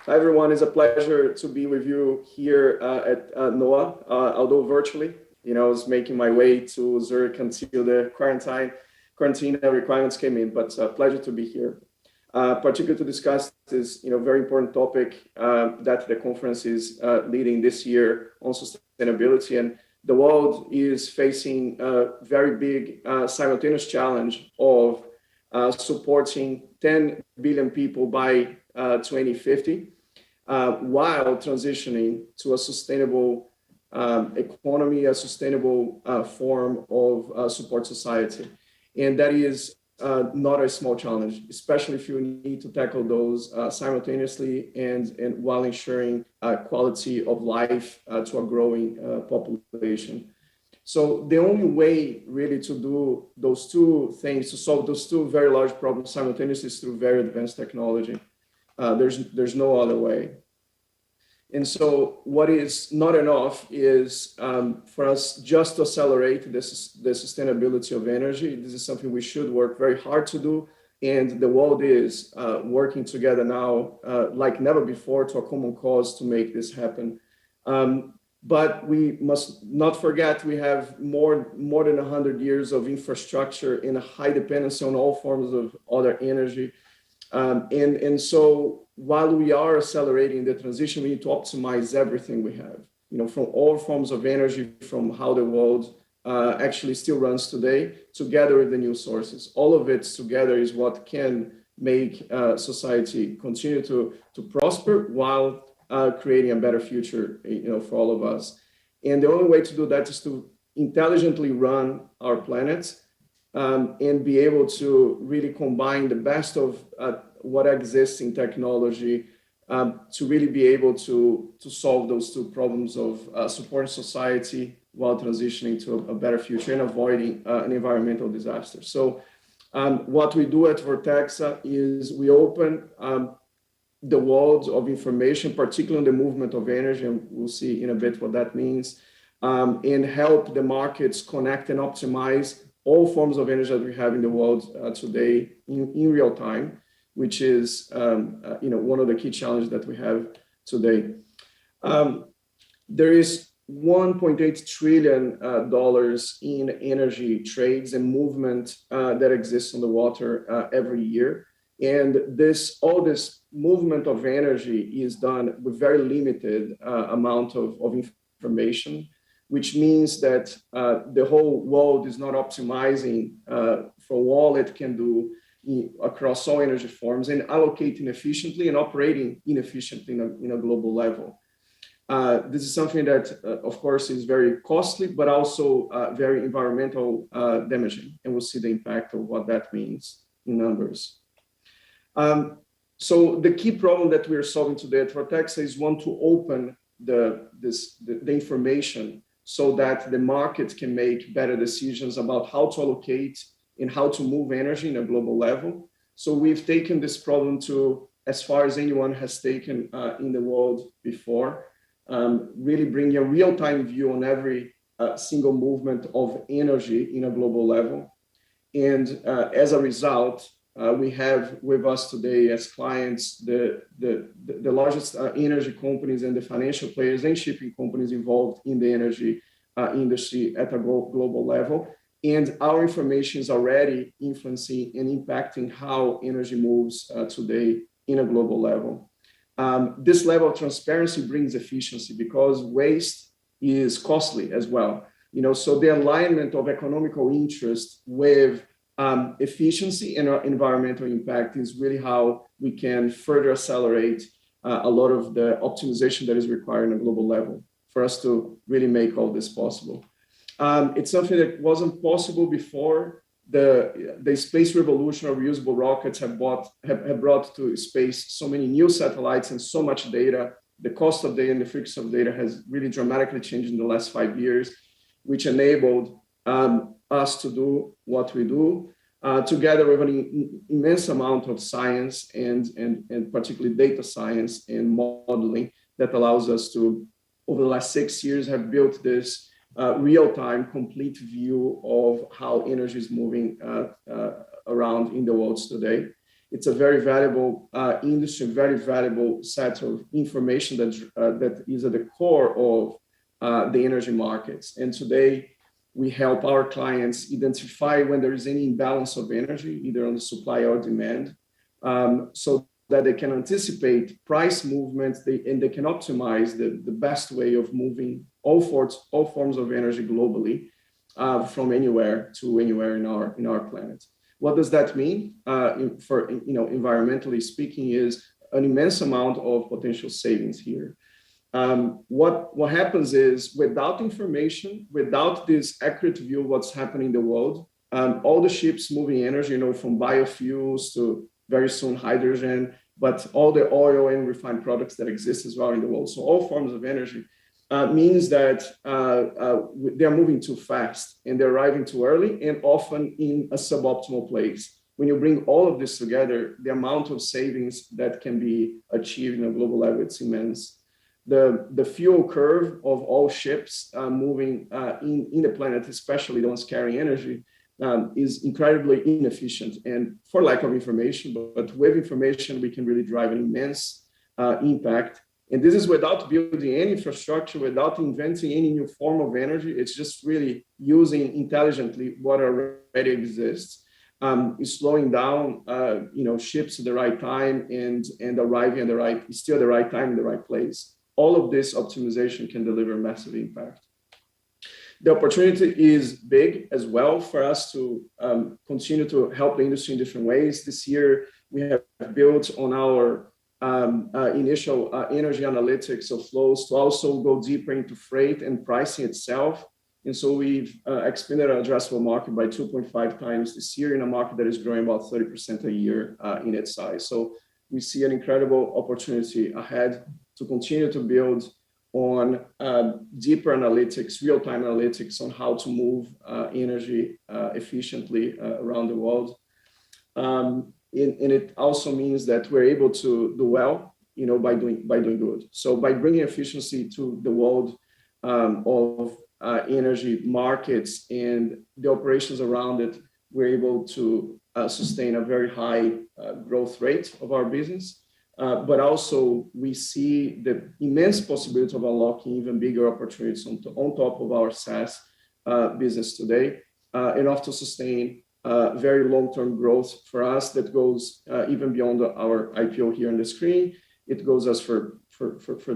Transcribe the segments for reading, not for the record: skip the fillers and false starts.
Hi, everyone. It's a pleasure to be with you here at NOAH, although virtually. I was making my way to Zurich until the quarantine requirements came in, but pleasure to be here, particularly to discuss this very important topic that the conference is leading this year on sustainability. And the world is facing a very big simultaneous challenge of supporting 10 billion people by 2050, while transitioning to a sustainable economy, a sustainable form of support society. And that is not a small challenge, especially if you need to tackle those simultaneously and while ensuring quality of life to a growing population. So the only way really to do those two things, to solve those two very large problems simultaneously, is through very advanced technology. There's no other way. And so what is not enough is for us just to accelerate the sustainability of energy. This is something we should work very hard to do. And the world is working together now like never before to a common cause to make this happen. But we must not forget we have more than 100 years of infrastructure and a high dependency on all forms of other energy. And so while we are accelerating the transition, we need to optimize everything we have, from all forms of energy, from how the world actually still runs today, together with the new sources. All of it together is what can make society continue to prosper while creating a better future, for all of us. And the only way to do that is to intelligently run our planet and be able to really combine the best of what exists in technology to really be able to solve those two problems of supporting society while transitioning to a better future and avoiding an environmental disaster. So what we do at Vortexa is we open the world of information, particularly on the movement of energy, and we'll see in a bit what that means, and help the markets connect and optimize all forms of energy that we have in the world today in real time, which is one of the key challenges that we have today. There is $1.8 trillion in energy trades and movement that exists on the water every year. And all this movement of energy is done with very limited amount of information, which means that the whole world is not optimizing for all it can do across all energy forms and allocating efficiently and operating inefficiently in a global level. This is something that, of course, is very costly, but also very environmental damaging. And we'll see the impact of what that means in numbers. So the key problem that we're solving today at Vortexa is one to open the information so that the market can make better decisions about how to allocate and how to move energy in a global level. So we've taken this problem to as far as anyone has taken in the world before, really bringing a real-time view on every single movement of energy in a global level. And as a result, we have with us today as clients the largest energy companies and the financial players and shipping companies involved in the energy industry at a global level. And our information is already influencing and impacting how energy moves today in a global level. This level of transparency brings efficiency because waste is costly as well. So the alignment of economical interest with efficiency and environmental impact is really how we can further accelerate a lot of the optimization that is required on a global level for us to really make all this possible. It's something that wasn't possible before. The space revolution of reusable rockets have brought to space so many new satellites and so much data. The cost of data and the frequency of data has really dramatically changed in the last 5 years, which enabled us to do what we do, together with an immense amount of science and particularly data science and modeling that allows us to, over the last 6 years, have built this real-time, complete view of how energy is moving around in the world today. it's a very valuable industry, very valuable set of information that is at the core of the energy markets. And today, we help our clients identify when there is any imbalance of energy, either on the supply or demand, so that they can anticipate price movements and they can optimize the best way of moving all forms of energy globally from anywhere to anywhere in our planet. What does that mean? Environmentally speaking, is an immense amount of potential savings here. What happens is, without information, without this accurate view of what's happening in the world, all the ships moving energy, from biofuels to very soon hydrogen, but all the oil and refined products that exist as well in the world. So all forms of energy means that they're moving too fast and they're arriving too early and often in a suboptimal place. When you bring all of this together, the amount of savings that can be achieved in a global level, it's immense. The fuel curve of all ships moving in the planet, especially the ones carrying energy, is incredibly inefficient and for lack of information, but with information, we can really drive an immense impact. And this is without building any infrastructure, without inventing any new form of energy. It's just really using intelligently what already exists, slowing down, ships at the right time and arriving at still the right time in the right place. All of this optimization can deliver massive impact. The opportunity is big as well for us to continue to help the industry in different ways. This year, we have built on our initial energy analytics of flows to also go deeper into freight and pricing itself. And so we've expanded our addressable market by 2.5 times this year in a market that is growing about 30% a year in its size. So we see an incredible opportunity ahead to continue to build on deeper analytics, real-time analytics on how to move energy efficiently around the world. And it also means that we're able to do well, by doing good. So by bringing efficiency to the world of energy markets and the operations around it, we're able to sustain a very high growth rate of our business. But also we see the immense possibility of unlocking even bigger opportunities on top of our SaaS business today, enough to sustain very long-term growth for us that goes even beyond our IPO here on the screen. It goes us for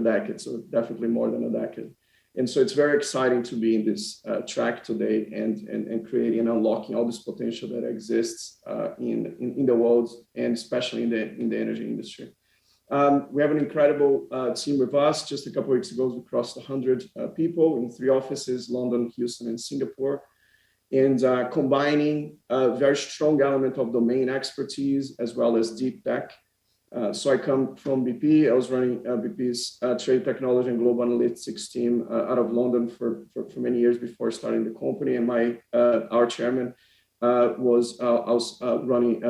decades, so definitely more than a decade. And so it's very exciting to be in this track today and creating and unlocking all this potential that exists in the world and especially in the energy industry. We have an incredible team with us. Just a couple of weeks ago, we crossed 100 people in 3 offices, London, Houston, and Singapore, and combining a very strong element of domain expertise as well as deep tech. So I come from BP. I was running BP's trade technology and global analytics team out of London for many years before starting the company. And our chairman was running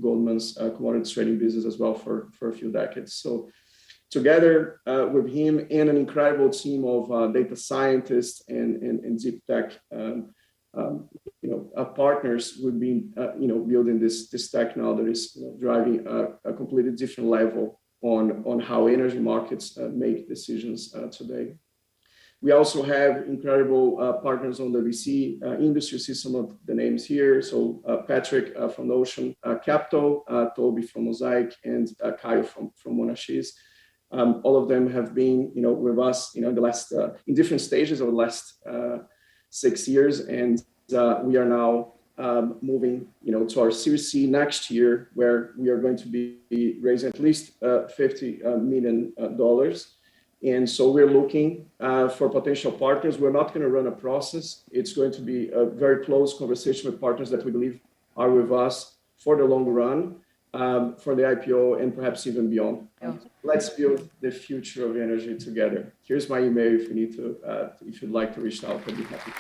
Goldman's commodities trading business as well for a few decades. So together with him and an incredible team of data scientists and deep tech partners, we've been building this tech now that is driving a completely different level on how energy markets make decisions today. We also have incredible partners on the VC industry. You see some of the names here. So Patrick from Ocean Capital, Toby from Mosaic, and Kyle from Monash. All of them have been, with us, the last in different stages over the last 6 years, and we are now moving, to our Series C next year, where we are going to be raising at least $50 million. And so we're looking for potential partners. We're not going to run a process. It's going to be a very close conversation with partners that we believe are with us for the long run, for the IPO, and perhaps even beyond. Yeah. Let's build the future of energy together. Here's my email if you'd like to reach out. I'd be happy.